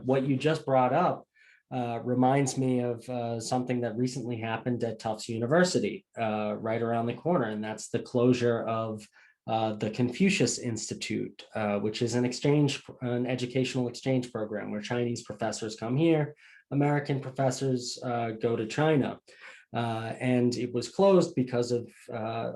what you just brought up reminds me of something that recently happened at Tufts University, right around the corner, and that's the closure of the Confucius Institute, which is an educational exchange program where Chinese professors come here, American professors go to China. And it was closed because of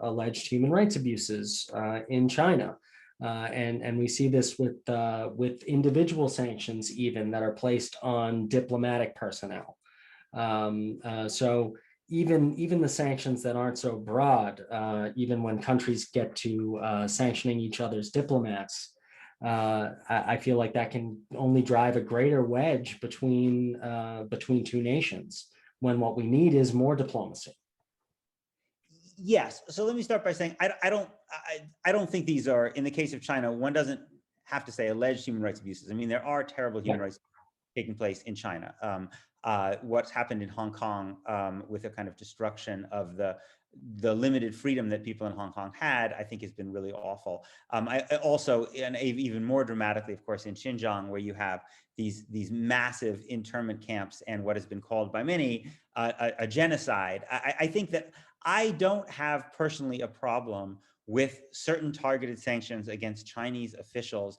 alleged human rights abuses in China. And we see this with individual sanctions even that are placed on diplomatic personnel. So even the sanctions that aren't so broad, even when countries get to sanctioning each other's diplomats, I feel like that can only drive a greater wedge between two nations, when what we need is more diplomacy. Yes. So let me start by saying I don't think these are, in the case of China, one doesn't have to say alleged human rights abuses. I mean, there are terrible human rights taking place in China. What's happened in Hong Kong with a kind of destruction of the limited freedom that people in Hong Kong had, I think has been really awful. I also, and even more dramatically, of course, in Xinjiang, where you have these massive internment camps and what has been called by many a genocide. I think that I don't have personally a problem with certain targeted sanctions against Chinese officials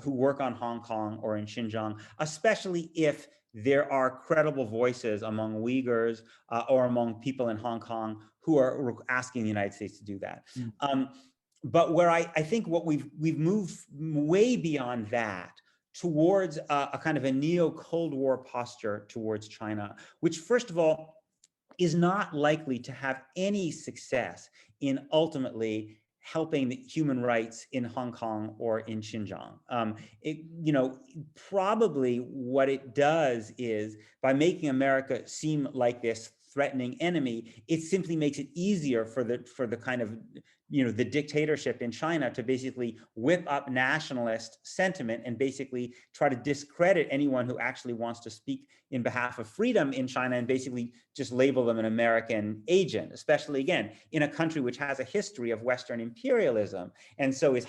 who work on Hong Kong or in Xinjiang, especially if there are credible voices among Uyghurs or among people in Hong Kong who are asking the United States to do that. But where I think what we've moved way beyond that towards a kind of a neo-Cold War posture towards China, which first of all is not likely to have any success in ultimately helping the human rights in Hong Kong or in Xinjiang. Probably what it does is, by making America seem like this threatening enemy, it simply makes it easier for the kind of, the dictatorship in China to basically whip up nationalist sentiment and basically try to discredit anyone who actually wants to speak in behalf of freedom in China, and basically just label them an American agent, especially again, in a country which has a history of Western imperialism. And so is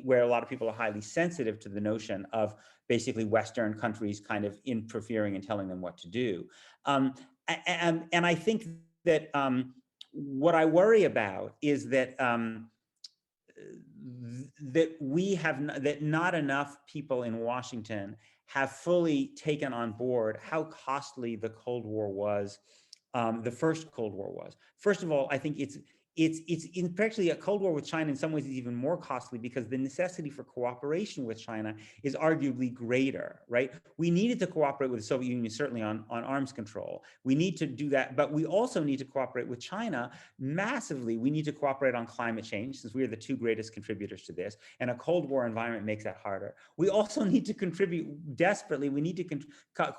where a lot of people are highly sensitive to the notion of basically Western countries kind of interfering and telling them what to do. And I think that what I worry about is that that not enough people in Washington have fully taken on board how costly the Cold War was, the first Cold War was. First of all, I think it's actually a Cold War with China in some ways is even more costly because the necessity for cooperation with China is arguably greater, right? We needed to cooperate with the Soviet Union, certainly on arms control. We need to do that, but we also need to cooperate with China massively. We need to cooperate on climate change, since we are the two greatest contributors to this, and a Cold War environment makes that harder. We also need to contribute desperately. We need to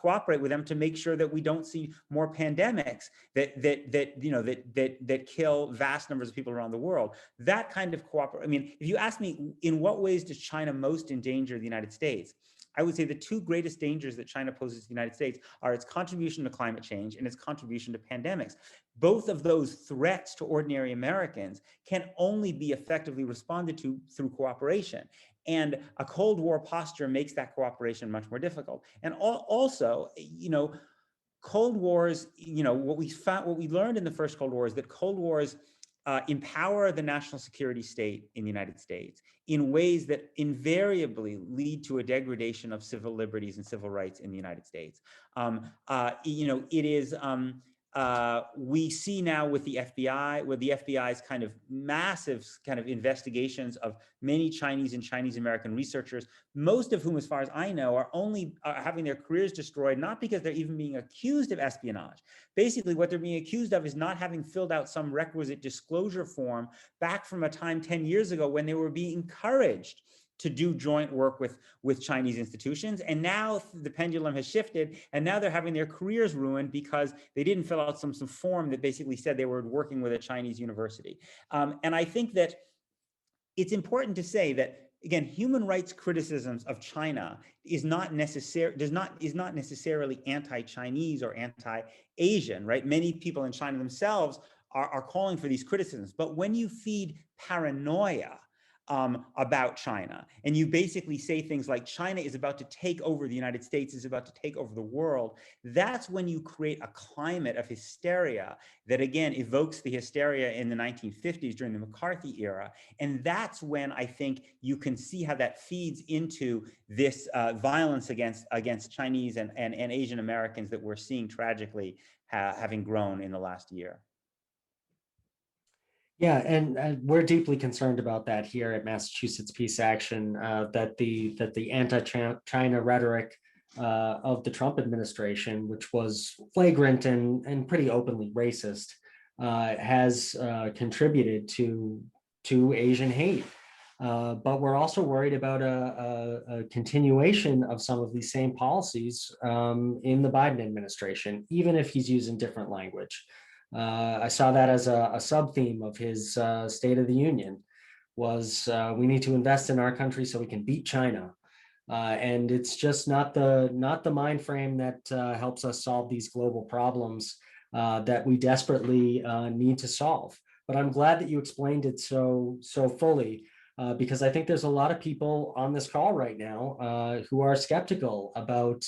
cooperate with them to make sure that we don't see more pandemics that kill vast numbers of people around the world. That kind of cooperation. I mean, if you ask me, in what ways does China most endanger the United States? I would say the two greatest dangers that China poses to the United States are its contribution to climate change and its contribution to pandemics. Both of those threats to ordinary Americans can only be effectively responded to through cooperation. And a Cold War posture makes that cooperation much more difficult. And also, Cold Wars, what we learned in the first Cold War is that Cold Wars empower the national security state in the United States in ways that invariably lead to a degradation of civil liberties and civil rights in the United States. We see now with the FBI, with the FBI's kind of massive kind of investigations of many Chinese and Chinese American researchers, most of whom, as far as I know, are having their careers destroyed, not because they're even being accused of espionage. Basically, what they're being accused of is not having filled out some requisite disclosure form back from a time 10 years ago when they were being encouraged to do joint work with Chinese institutions. And now the pendulum has shifted, and now they're having their careers ruined because they didn't fill out some form that basically said they were working with a Chinese university. And I think that it's important to say that, again, human rights criticisms of China is not necessarily anti-Chinese or anti-Asian, right? Many people in China themselves are calling for these criticisms. But when you feed paranoia about China. And you basically say things like China is about to take over the United States, is about to take over the world. That's when you create a climate of hysteria that, again, evokes the hysteria in the 1950s during the McCarthy era. And that's when I think you can see how that feeds into this violence against Chinese and Asian Americans that we're seeing tragically having grown in the last year. Yeah, and we're deeply concerned about that here at Massachusetts Peace Action, that the anti-China rhetoric of the Trump administration, which was flagrant and pretty openly racist, has contributed to Asian hate. But we're also worried about a continuation of some of these same policies in the Biden administration, even if he's using different language. I saw that as a sub-theme of his State of the Union was we need to invest in our country so we can beat China. And it's just not the mind frame that helps us solve these global problems that we desperately need to solve. But I'm glad that you explained it so fully, because I think there's a lot of people on this call right now who are skeptical about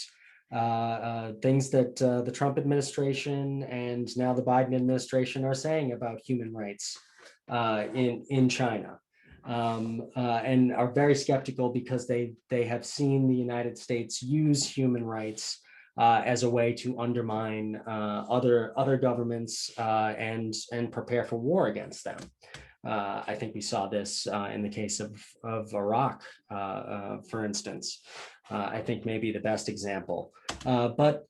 things that the Trump administration and now the Biden administration are saying about human rights in China, and are very skeptical because they have seen the United States use human rights as a way to undermine other governments and prepare for war against them. I think we saw this in the case of Iraq, for instance. I think maybe the best example. But